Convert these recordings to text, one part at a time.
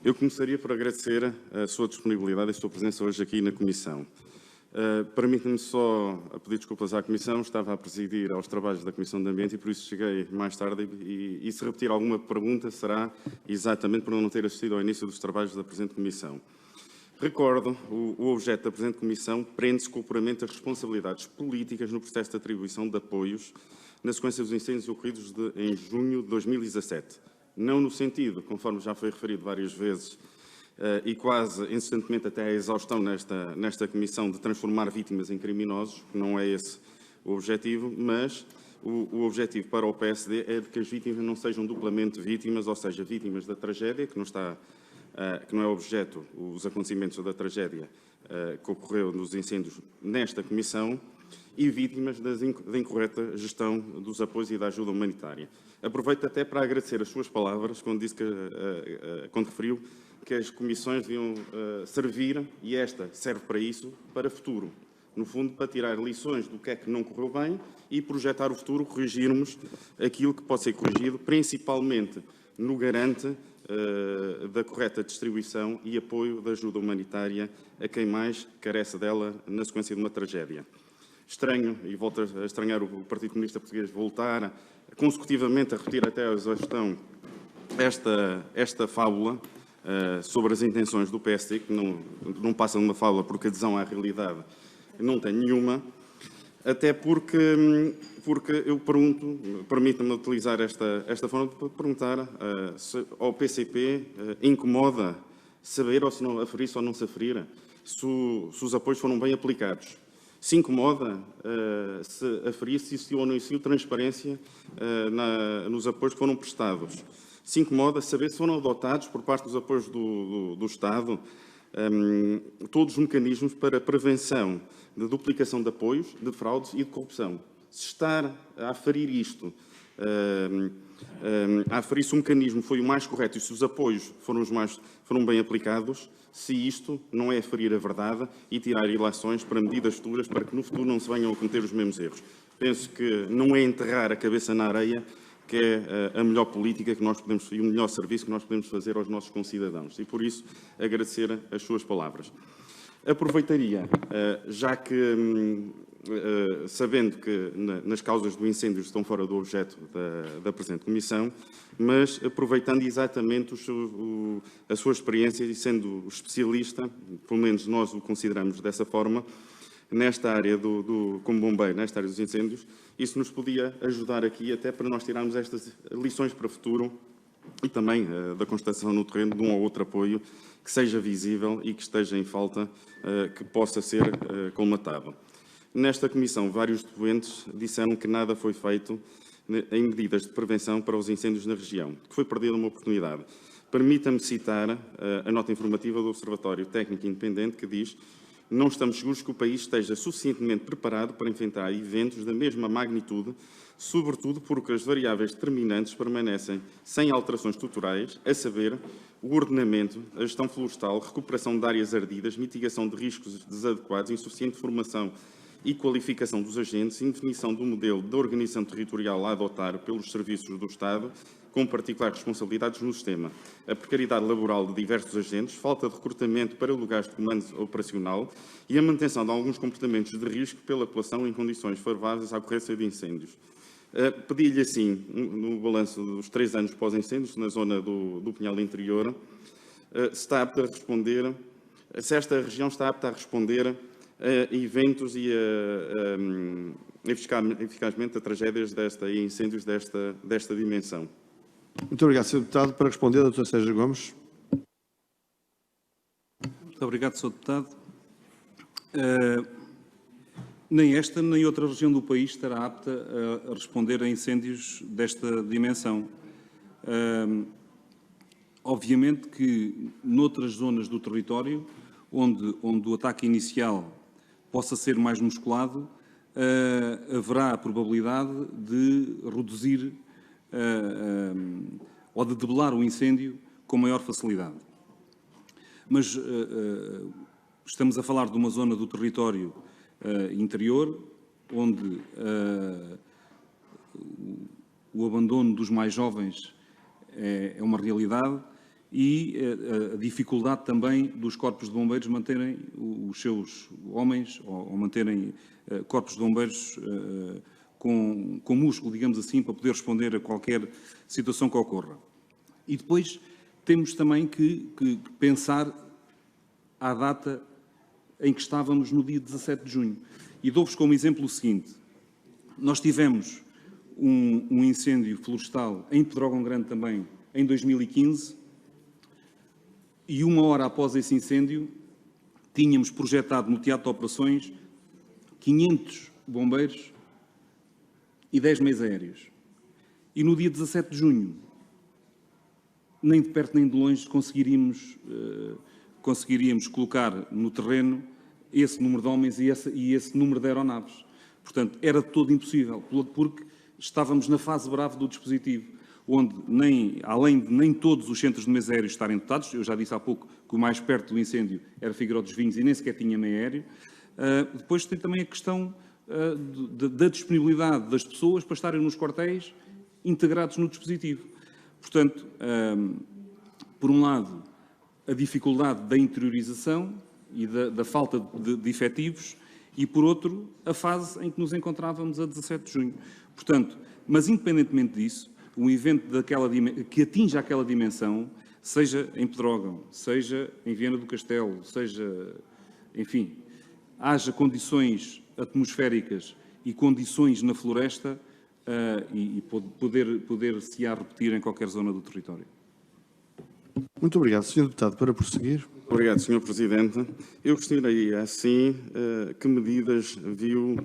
Eu começaria por agradecer a sua disponibilidade e a sua presença hoje aqui na Comissão. Permite-me só pedir desculpas à Comissão, estava a presidir aos trabalhos da Comissão de Ambiente e por isso cheguei mais tarde e se repetir alguma pergunta será exatamente por não ter assistido ao início dos trabalhos da presente Comissão. Recordo, o objeto da presente Comissão prende-se com o apuramento das responsabilidades políticas no processo de atribuição de apoios na sequência dos incêndios ocorridos em junho de 2017. Não no sentido, conforme já foi referido várias vezes, e quase insistentemente até à exaustão nesta Comissão, de transformar vítimas em criminosos, que não é esse o objetivo, mas o objetivo para o PSD é de que as vítimas não sejam duplamente vítimas, ou seja, vítimas da tragédia, que não é objeto os acontecimentos da tragédia que ocorreu nos incêndios nesta Comissão, e vítimas da incorreta gestão dos apoios e da ajuda humanitária. Aproveito até para agradecer as suas palavras, quando referiu que as comissões deviam servir, e esta serve para isso, para o futuro. No fundo, para tirar lições do que é que não correu bem e projetar o futuro, corrigirmos aquilo que pode ser corrigido, principalmente no garante da correta distribuição e apoio da ajuda humanitária a quem mais carece dela na sequência de uma tragédia. Estranho, e volto a estranhar o Partido Comunista Português voltar consecutivamente a repetir até a exaustão esta fábula sobre as intenções do PSD, que não passa de uma fábula porque adesão à realidade não tem nenhuma, até porque eu permita-me utilizar esta forma de perguntar se ao PCP incomoda saber ou se não aferir ou não se aferir se os apoios foram bem aplicados. Se incomoda se aferir se existiu ou não existiu transparência nos apoios que foram prestados. Se incomoda saber se foram adotados por parte dos apoios do Estado todos os mecanismos para a prevenção de duplicação de apoios, de fraudes e de corrupção. Se estar a aferir isto, a aferir se o mecanismo foi o mais correto e se os apoios foram bem aplicados, se isto não é aferir a verdade e tirar ilações para medidas futuras para que no futuro não se venham a cometer os mesmos erros. Penso que não é enterrar a cabeça na areia que é a melhor política que nós podemos e o melhor serviço que nós podemos fazer aos nossos concidadãos. E por isso agradecer as suas palavras. Aproveitaria, já que sabendo que nas causas do incêndio estão fora do objeto da presente Comissão, mas aproveitando exatamente a sua experiência e sendo especialista, pelo menos nós o consideramos dessa forma, nesta área como bombeiro, nesta área dos incêndios, isso nos podia ajudar aqui até para nós tirarmos estas lições para o futuro e também da constatação no terreno de um ou outro apoio que seja visível e que esteja em falta, que possa ser colmatado. Nesta Comissão, vários doentes disseram que nada foi feito em medidas de prevenção para os incêndios na região, que foi perdida uma oportunidade. Permita-me citar a nota informativa do Observatório Técnico Independente que diz: não estamos seguros que o país esteja suficientemente preparado para enfrentar eventos da mesma magnitude, sobretudo porque as variáveis determinantes permanecem sem alterações estruturais, a saber, o ordenamento, a gestão florestal, recuperação de áreas ardidas, mitigação de riscos desadequados, insuficiente formação e qualificação dos agentes, indefinição do modelo de organização territorial a adotar pelos serviços do Estado, com particulares responsabilidades no sistema, a precariedade laboral de diversos agentes, falta de recrutamento para lugares de comando operacional e a manutenção de alguns comportamentos de risco pela população em condições favoráveis à ocorrência de incêndios. Pedi-lhe assim, no balanço dos 3 anos pós-incêndios, na zona do Pinhal Interior, está apta a responder, se esta região está apta a responder a eventos e eficazmente a tragédias e incêndios desta dimensão. Muito obrigado, Sr. Deputado. Para responder, a Dra. Sérgio Gomes. Muito obrigado, Sr. Deputado. Nem esta nem outra região do país estará apta a responder a incêndios desta dimensão. Obviamente que noutras zonas do território, onde o ataque inicial possa ser mais musculado, haverá a probabilidade de reduzir ou de debelar o incêndio com maior facilidade. Mas estamos a falar de uma zona do território interior, onde o abandono dos mais jovens é uma realidade e a dificuldade também dos corpos de bombeiros manterem os seus homens ou manterem corpos de bombeiros com músculo, digamos assim, para poder responder a qualquer situação que ocorra. E depois temos também que pensar à data em que estávamos no dia 17 de junho. E dou-vos como exemplo o seguinte: nós tivemos um incêndio florestal em Pedrógão Grande também em 2015, e 1 hora após esse incêndio tínhamos projetado no teatro de operações 500 bombeiros e 10 meios aéreos. E no dia 17 de junho, nem de perto nem de longe, conseguiríamos colocar no terreno esse número de homens e esse número de aeronaves. Portanto, era todo impossível, porque estávamos na fase brava do dispositivo, onde, além de nem todos os centros de meios aéreos estarem dotados, eu já disse há pouco que o mais perto do incêndio era Figueiró dos Vinhos e nem sequer tinha meio aéreo, depois tem também a questão da disponibilidade das pessoas para estarem nos quartéis integrados no dispositivo. Portanto, por um lado, a dificuldade da interiorização e da falta de efetivos, e, por outro, a fase em que nos encontrávamos a 17 de junho. Portanto, mas independentemente disso, um evento que atinja aquela dimensão, seja em Pedrógão, seja em Viana do Castelo, seja, enfim, haja condições atmosféricas e condições na floresta, e poder-se-á repetir em qualquer zona do território. Muito obrigado, Sr. Deputado. Para prosseguir. Obrigado, Sr. Presidente. Eu gostaria, assim, que medidas viu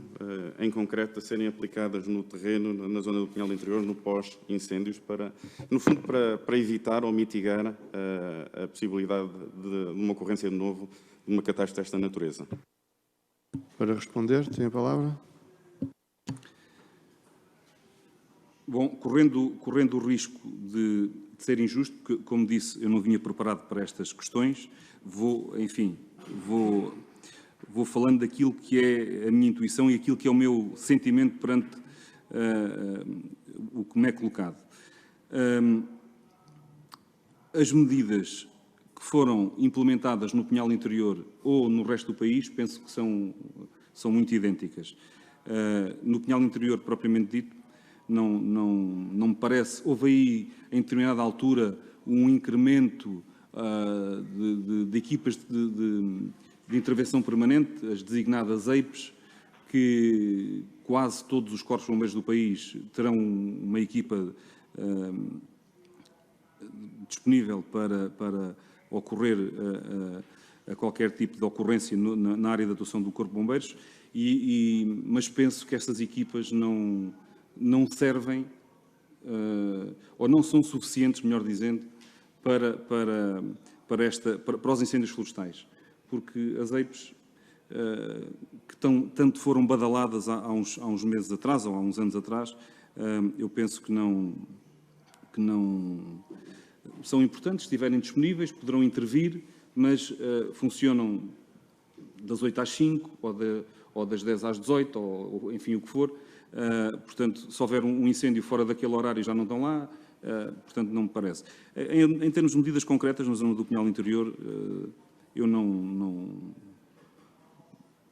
em concreto a serem aplicadas no terreno, na zona do Pinhal Interior, no pós-incêndios, no fundo, para evitar ou mitigar a possibilidade de uma ocorrência de novo de uma catástrofe desta natureza? Para responder, tem a palavra. Bom, correndo o risco de ser injusto, porque, como disse, eu não vinha preparado para estas questões, vou falando daquilo que é a minha intuição e aquilo que é o meu sentimento perante o que me é colocado. As medidas que foram implementadas no Pinhal Interior ou no resto do país, penso que são muito idênticas. No Pinhal Interior, propriamente dito, não me parece. Houve aí, em determinada altura, um incremento de equipas de intervenção permanente, as designadas EIPs, que quase todos os corpos de bombeiros do país terão uma equipa disponível para ocorrer a qualquer tipo de ocorrência na área de atuação do Corpo de Bombeiros, mas penso que estas equipas não servem, ou não são suficientes, melhor dizendo, para os incêndios florestais. Porque as EIPs, que tanto foram badaladas há uns meses atrás, ou há uns anos atrás, eu penso que não são importantes. Se estiverem disponíveis, poderão intervir, mas funcionam das 8 às 5, ou das 10 às 18, ou enfim, o que for. Portanto, se houver um incêndio fora daquele horário, já não estão lá. Portanto, não me parece. Em termos de medidas concretas, na zona do Pinhal Interior, eu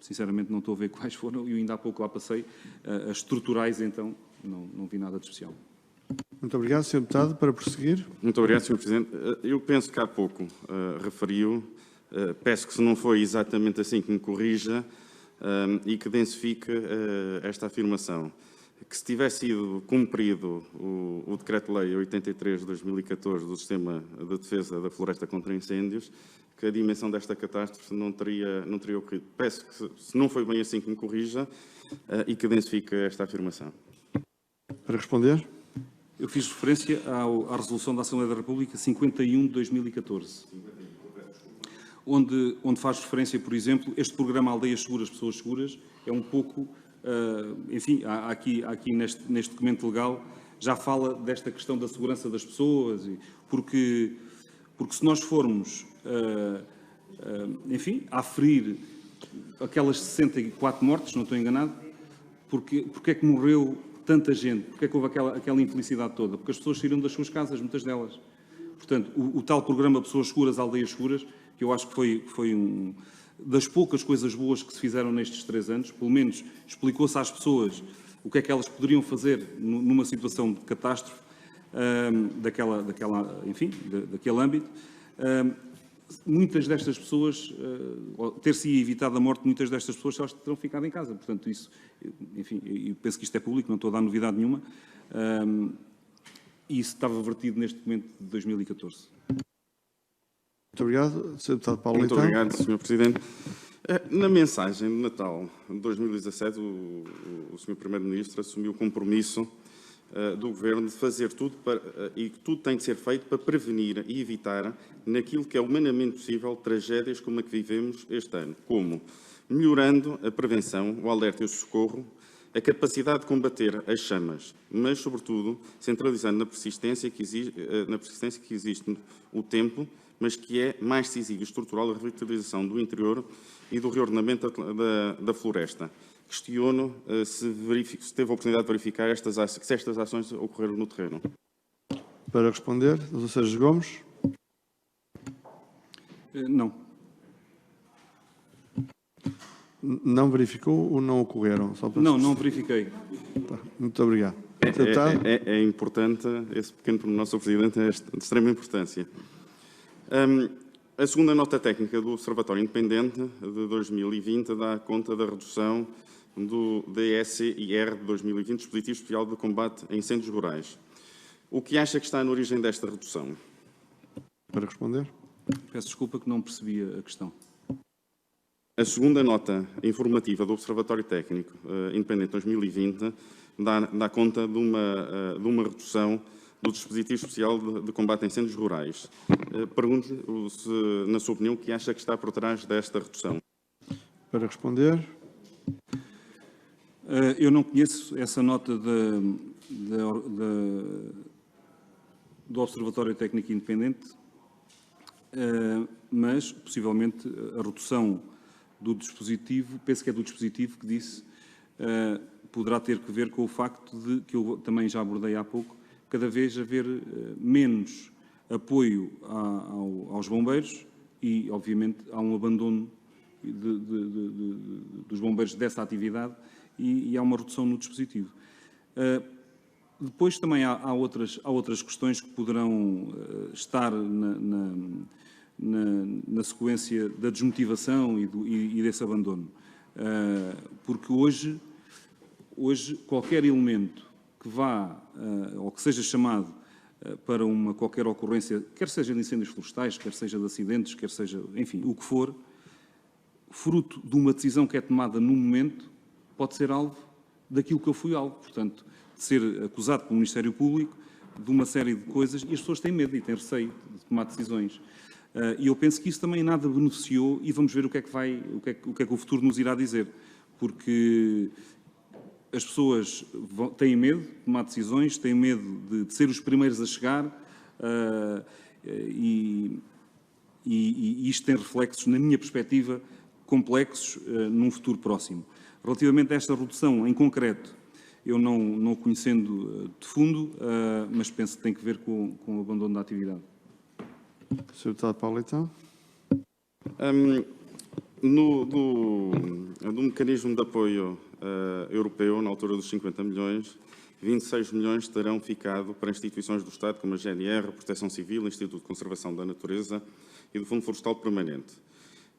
sinceramente não estou a ver quais foram. Eu ainda há pouco lá passei. As estruturais, então, não vi nada de especial. Muito obrigado, Sr. Deputado. Para prosseguir. Muito obrigado, Sr. Presidente. Eu penso que há pouco referiu, peço que se não foi exatamente assim que me corrija, e que densifique esta afirmação, que se tivesse sido cumprido o Decreto-Lei 83 de 2014 do Sistema de Defesa da Floresta contra Incêndios, que a dimensão desta catástrofe não teria ocorrido. Peço que, se não foi bem assim, que me corrija e que densifique esta afirmação. Para responder. Eu fiz referência à Resolução da Assembleia da República 51 de 2014. Onde faz referência, por exemplo, este programa Aldeias Seguras, Pessoas Seguras, é um pouco, enfim, aqui neste documento legal, já fala desta questão da segurança das pessoas, porque se nós formos, enfim, a aferir aquelas 64 mortes, não estou enganado, porque é que morreu tanta gente, porque é que houve aquela infelicidade toda? Porque as pessoas saíram das suas casas, muitas delas. Portanto, o tal programa Pessoas Seguras, Aldeias Seguras, que eu acho que foi das poucas coisas boas que se fizeram nestes 3 anos, pelo menos explicou-se às pessoas o que é que elas poderiam fazer numa situação de catástrofe, daquele âmbito. Muitas destas pessoas, ter-se evitado a morte de muitas destas pessoas, elas terão ficado em casa. Portanto, isso, enfim, eu penso que isto é público, não estou a dar novidade nenhuma. E isso estava vertido neste documento de 2014. Muito obrigado. Sr. Deputado Paulo Muito Leitão. obrigado, Sr. Presidente. Na mensagem de Natal de 2017, o Sr. Primeiro-Ministro assumiu o compromisso do Governo de fazer tudo e que tudo tem de ser feito para prevenir e evitar, naquilo que é humanamente possível, tragédias como a que vivemos este ano, como melhorando a prevenção, o alerta e o socorro, a capacidade de combater as chamas, mas, sobretudo, centralizando na persistência que existe o tempo, mas que é mais decisivo e estrutural a revitalização do interior e do reordenamento da floresta. Questiono se teve a oportunidade de verificar se estas ações ocorreram no terreno. Para responder, Dr. Sérgio Gomes. Não. Não verificou ou não ocorreram? Só para Não verifiquei. Tá. Muito obrigado. Sr. Deputado. É importante, esse pequeno pormenor, Sr. Presidente, é de extrema importância. A segunda nota técnica do Observatório Independente de 2020 dá conta da redução do DSIR de 2020, Dispositivo Especial de Combate a Incêndios Rurais. O que acha que está na origem desta redução? Para responder. Peço desculpa que não percebi a questão. A segunda nota informativa do Observatório Técnico Independente 2020 dá conta de uma redução do Dispositivo Especial de Combate a Incêndios Rurais. Pergunto-lhe, na sua opinião, o que acha que está por trás desta redução? Para responder. Eu não conheço essa nota do Observatório Técnico Independente, mas, possivelmente, a redução do dispositivo, penso que é do dispositivo que disse, poderá ter que ver com o facto de, que eu também já abordei há pouco, cada vez haver menos apoio aos bombeiros e, obviamente, há um abandono dos bombeiros dessa atividade e há uma redução no dispositivo. Depois também há outras questões que poderão estar na sequência da desmotivação e desse abandono. Porque hoje qualquer elemento que vá, ou que seja chamado para qualquer ocorrência, quer seja de incêndios florestais, quer seja de acidentes, quer seja, enfim, o que for, fruto de uma decisão que é tomada num momento, pode ser alvo daquilo que eu fui alvo. Portanto, de ser acusado pelo Ministério Público de uma série de coisas e as pessoas têm medo e têm receio de tomar decisões. E eu penso que isso também nada beneficiou e vamos ver o que é que o futuro nos irá dizer. Porque as pessoas têm medo de tomar decisões, têm medo de ser os primeiros a chegar e isto tem reflexos, na minha perspectiva, complexos num futuro próximo. Relativamente a esta redução em concreto, eu não conhecendo de fundo, mas penso que tem que ver com o abandono da atividade. Sr. Deputado Paulo Leitão. Do mecanismo de apoio europeu, na altura dos 50 milhões, 26 milhões terão ficado para instituições do Estado, como a GNR, a Proteção Civil, o Instituto de Conservação da Natureza e do Fundo Florestal Permanente.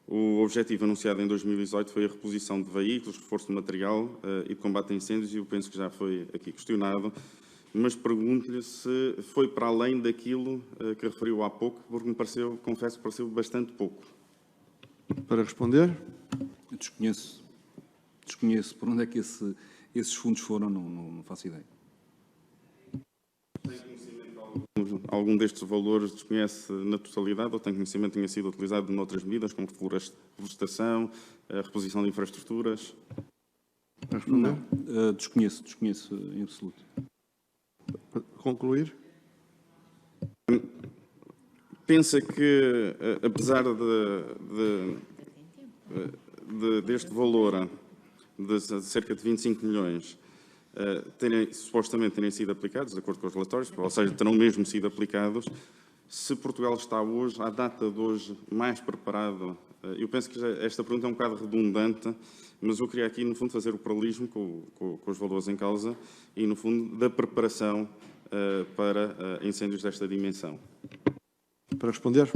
O objetivo anunciado em 2018 foi a reposição de veículos, reforço de material e de combate a incêndios, e eu penso que já foi aqui questionado, mas pergunto-lhe se foi para além daquilo que referiu há pouco, porque me pareceu, confesso, pareceu bastante pouco. Para responder. Eu desconheço por onde é que esses fundos foram, não faço ideia. Tem conhecimento de algum destes valores, desconhece na totalidade, ou tem conhecimento que tenha sido utilizado noutras medidas, como reflorestação, reposição de infraestruturas? Para responder. Não, desconheço em absoluto. Para concluir. Pensa que, apesar deste valor de cerca de 25 milhões supostamente terem sido aplicados, de acordo com os relatórios, ou seja, terão mesmo sido aplicados, se Portugal está hoje, à data de hoje, mais preparado. Eu penso que esta pergunta é um bocado redundante, mas eu queria aqui, no fundo, fazer o paralelismo com os valores em causa e, no fundo, da preparação para incêndios desta dimensão. Para responder.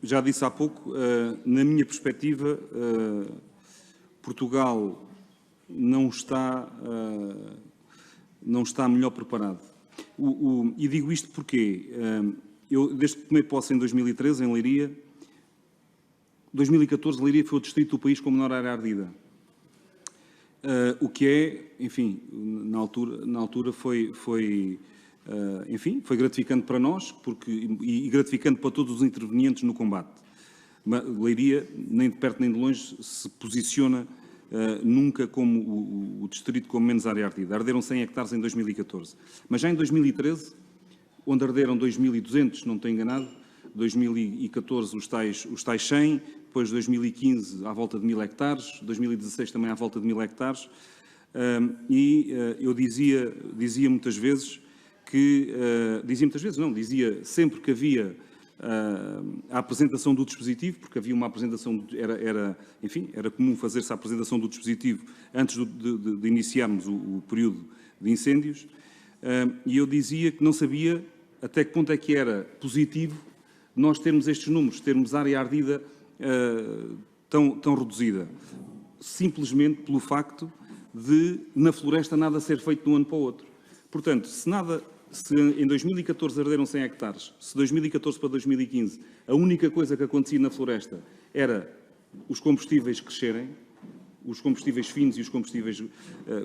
Já disse há pouco, na minha perspectiva, Portugal não está melhor preparado. E digo isto porque eu, desde que tomei posse em 2013, em Leiria, 2014, Leiria foi o distrito do país com menor área ardida. O que é, enfim, na altura foi gratificante para nós e gratificante para todos os intervenientes no combate. Leiria, nem de perto nem de longe, se posiciona nunca como o distrito com menos área ardida. Arderam 100 hectares em 2014. Mas já em 2013, onde arderam 2.200, se não estou enganado, 2014 os tais 100, depois 2015 à volta de 1.000 hectares, 2016 também à volta de 1.000 hectares, eu dizia muitas vezes dizia sempre que havia a apresentação do dispositivo, porque havia uma apresentação, era comum fazer-se a apresentação do dispositivo antes de iniciarmos o período de incêndios, e eu dizia que não sabia até que ponto é que era positivo nós termos estes números, termos área ardida tão reduzida, simplesmente pelo facto de, na floresta, nada ser feito de um ano para o outro. Portanto, se em 2014 arderam 100 hectares, se de 2014 para 2015 a única coisa que acontecia na floresta era os combustíveis crescerem, os combustíveis finos e os combustíveis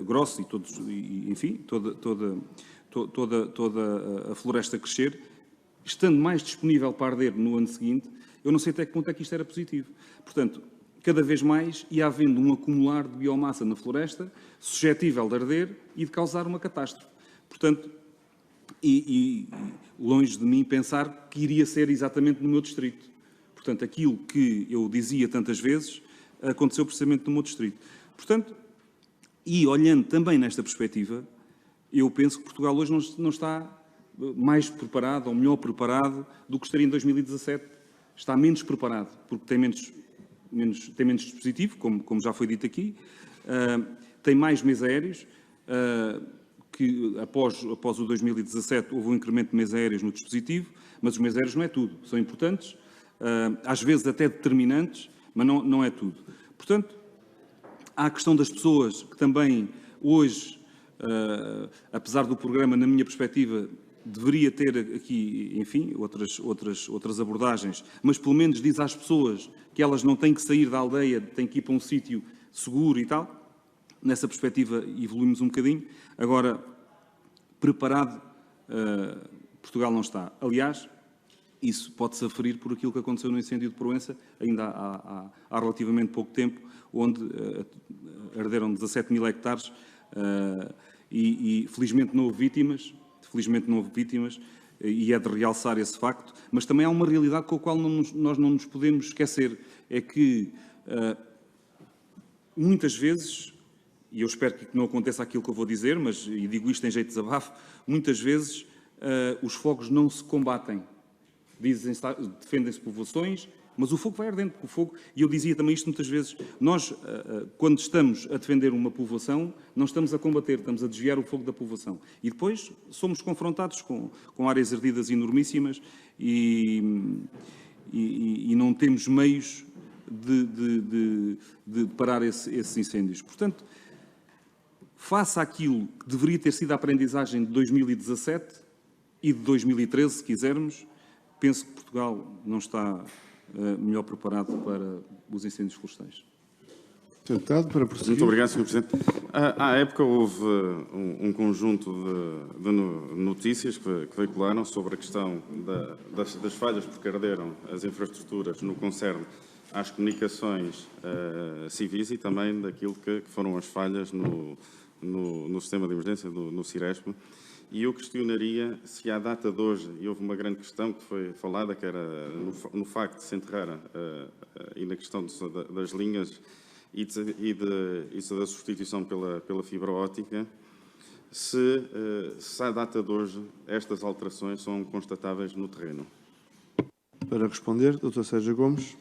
grossos, toda a floresta crescer, estando mais disponível para arder no ano seguinte, eu não sei até que ponto é que isto era positivo. Portanto, cada vez mais ia havendo um acumular de biomassa na floresta, suscetível de arder e de causar uma catástrofe. Portanto, e longe de mim pensar que iria ser exatamente no meu distrito. Portanto, aquilo que eu dizia tantas vezes aconteceu precisamente no meu distrito. Portanto, e olhando também nesta perspectiva, eu penso que Portugal hoje não está mais preparado ou melhor preparado do que estaria em 2017. Está menos preparado, porque tem menos dispositivo, como já foi dito aqui, tem mais meios aéreos, que após o 2017 houve um incremento de meios aéreos no dispositivo, mas os meios aéreos não é tudo. São importantes, às vezes até determinantes, mas não é tudo. Portanto, há a questão das pessoas que também hoje, apesar do programa, na minha perspectiva, deveria ter aqui, enfim, outras abordagens, mas pelo menos diz às pessoas que elas não têm que sair da aldeia, têm que ir para um sítio seguro e tal. Nessa perspectiva evoluímos um bocadinho. Agora, preparado, Portugal não está. Aliás, isso pode-se aferir por aquilo que aconteceu no incêndio de Proença, ainda há relativamente pouco tempo, onde arderam 17.000 hectares e felizmente não houve vítimas, e é de realçar esse facto, mas também há uma realidade com a qual nós não nos podemos esquecer, é que muitas vezes, e eu espero que não aconteça aquilo que eu vou dizer, e digo isto em jeito de desabafo, muitas vezes os fogos não se combatem. Defendem-se povoações, mas o fogo vai ardendo, porque o fogo, e eu dizia também isto muitas vezes, nós, quando estamos a defender uma povoação, não estamos a combater, estamos a desviar o fogo da povoação. E depois somos confrontados com áreas ardidas enormíssimas e não temos meios de parar esses incêndios. Portanto, face àquilo que deveria ter sido a aprendizagem de 2017 e de 2013, se quisermos, penso que Portugal não está melhor preparado para os incêndios florestais. Deputado, para prosseguir. Muito obrigado, Sr. Presidente. À época houve um conjunto de notícias que veicularam sobre a questão das falhas porque arderam as infraestruturas no que concerne às comunicações civis e também daquilo que foram as falhas no sistema de emergência, no Ciresp. E eu questionaria se à data de hoje, e houve uma grande questão que foi falada, que era no facto de se enterrar e na questão das linhas e da substituição pela fibra óptica, se à data de hoje estas alterações são constatáveis no terreno. Para responder, Dr. Sérgio Gomes.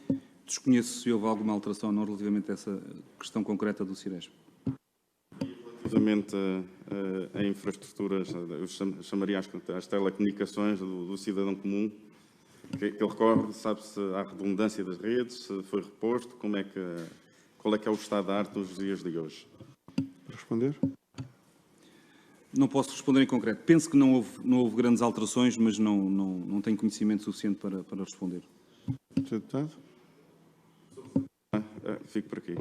Desconheço se houve alguma alteração ou não relativamente a essa questão concreta do Ciresp. Relativamente a infraestruturas, eu chamaria as telecomunicações do cidadão comum, que ele recorre, sabe-se a redundância das redes, se foi reposto, qual é que é o estado da arte nos dias de hoje? Para responder. Não posso responder em concreto. Penso que não houve grandes alterações, mas não tenho conhecimento suficiente para responder. Sr. Deputado. Fico por aqui.